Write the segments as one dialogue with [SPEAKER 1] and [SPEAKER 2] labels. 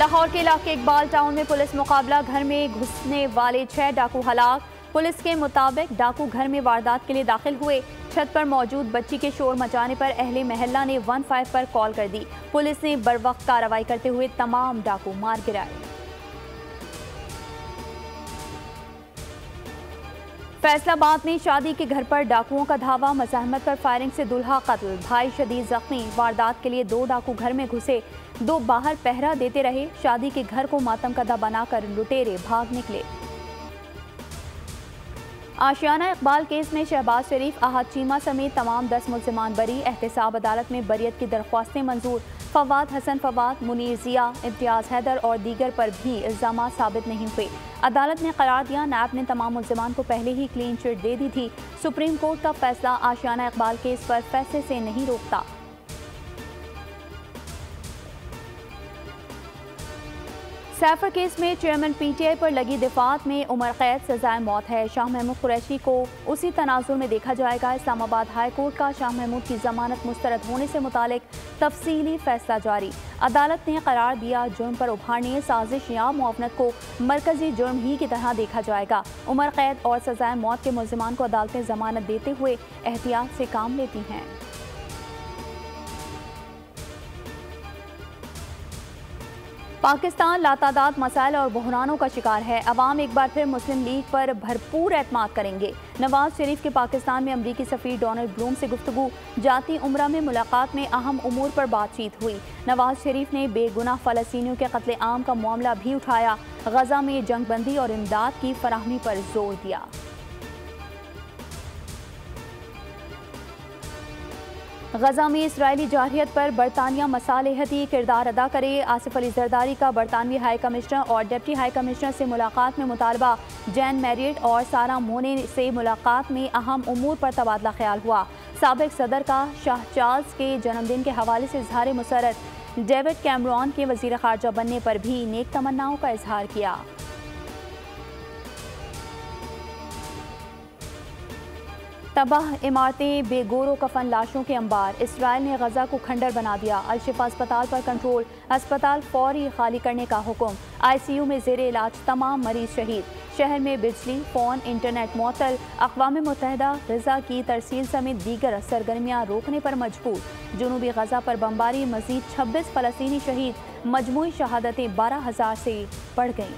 [SPEAKER 1] लाहौर के इलाके इकबाल टाउन में पुलिस मुकाबला, घर में घुसने वाले 6 डाकू हलाक। पुलिस के मुताबिक डाकू घर में वारदात के लिए दाखिल हुए। छत पर मौजूद बच्ची के शोर मचाने पर अहले महल्ला ने 15 पर कॉल कर दी। पुलिस ने बरवक्त कार्रवाई करते हुए तमाम डाकू मार गिराए। फैसलाबाद में शादी के घर पर डाकुओं का धावा, मज़ाहमत पर फायरिंग से दूल्हा कत्ल, भाई शदीद जख्मी। वारदात के लिए 2 डाकू घर में घुसे, 2 बाहर पहरा देते रहे। शादी के घर को मातम कदा बनाकर लुटेरे भाग निकले। आशियाना इकबाल केस में शहबाज शरीफ, अहद चीमा समेत तमाम 10 मुल्ज़िमान बरी। एहतसाब अदालत में बरियत की दरख्वास्तें मंजूर। फवाद हसन फवाद, मुनीर जिया, इम्तियाज़ हैदर और दीगर पर भी इल्ज़ाम साबित नहीं हुए। अदालत ने करार दिया, नैब ने तमाम मुल्ज़िमान को पहले ही क्लीन चिट दे दी थी। सुप्रीम कोर्ट का फैसला आशियाना इकबाल केस पर फैसले से नहीं रोकता। सैफर केस में चेयरमैन पीटीआई पर लगी दिफात में उम्र कैद, सजाए मौत है। शाह महमूद कुरैशी को उसी तनाजुर में देखा जाएगा। इस्लामाबाद हाई कोर्ट का शाह महमूद की जमानत मुस्तरद होने से मुतालिक तफसीली फैसला जारी। अदालत ने करार दिया, जुर्म पर उभारने, साजिश या मुआवनत को मरकजी जुर्म ही की तरह देखा जाएगा। उम्र कैद और सजाए मौत के मुल्ज़िमान को अदालतें जमानत देते हुए एहतियात से काम लेती हैं। पाकिस्तान लातादाद मसाइल और बहरानों का शिकार है। अवाम एक बार फिर मुस्लिम लीग पर भरपूर एतमाद करेंगे। नवाज शरीफ के पाकिस्तान में अमरीकी सफ़ीर डोनाल्ड ब्लूम से गुफ्तगू, जाती उम्रा में मुलाकात में अहम उमूर पर बातचीत हुई। नवाज शरीफ ने बेगुनाह फ़लस्तीनियों के कत्ले आम का मामला भी उठाया। गजा में जंगबंदी और इमदाद की फराहमी पर जोर दिया। गजा में इसराइली जारहियत पर बरतानिया मसालेहती किरदार अदा करे। आसिफ अली जरदारी का बरतानवी हाई कमिश्नर और डिप्टी हाई कमिश्नर से मुलाकात में मुतालबा। जैन मैरियट और सारा मोने से मुलाकात में अहम उमूर पर तबादला ख्याल हुआ। साबिक सदर का शाह चार्ल्स के जन्मदिन के हवाले से इजहार मुसरत। डेविड कैमरॉन के वजीर खारजा बनने पर भी नेक तमन्नाओं का इजहार किया। तबाह इमारतें, बेगोरो कफन लाशों के अंबार। इसराइल ने गजा को खंडर बना दिया। अल-शिफा अस्पताल पर कंट्रोल, अस्पताल फौरी खाली करने का हुक्म। ICU में जेर इलाज तमाम मरीज शहीद। शहर में बिजली, फोन, इंटरनेट मुअत्तल। अक़वाम मुत्तहिदा ग़ज़ा की तरसील समेत दीगर सरगर्मियाँ रोकने पर मजबूर। जनूबी गजा पर बमबारी, मजीद 26 फ़लस्तीनी शहीद। मजमूई शहादतें 12,000 से बढ़ गईं।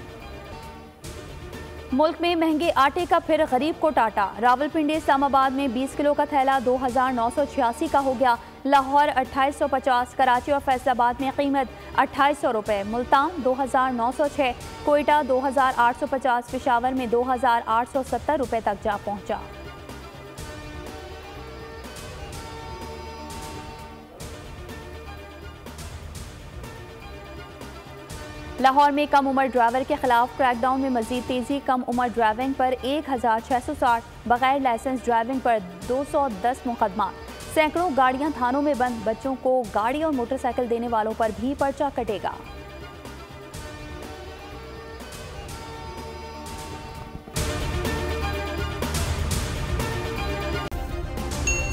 [SPEAKER 1] मुल्क में महंगे आटे का फिर गरीब को टाटा। रावलपिंडी इस्लामाबाद में 20 किलो का थैला 2,986 का हो गया। लाहौर 2,850, कराची और फैसलाबाद में कीमत 2,800 रुपये। मुल्तान 2,906, कोयटा 2,850, पेशावर में 2,870 रुपये तक जा पहुँचा। लाहौर में कम उम्र ड्राइवर के खिलाफ क्रैकडाउन में मजीद तेजी। कम उम्र ड्राइविंग पर 1,660, बगैर लाइसेंस ड्राइविंग पर 210 मुकदमा। सैकड़ों गाड़ियां थानों में बंद। बच्चों को गाड़ी और मोटरसाइकिल देने वालों पर भी पर्चा कटेगा।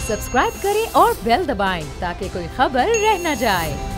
[SPEAKER 2] सब्सक्राइब करें और बेल दबाएं ताकि कोई खबर रह न जाए।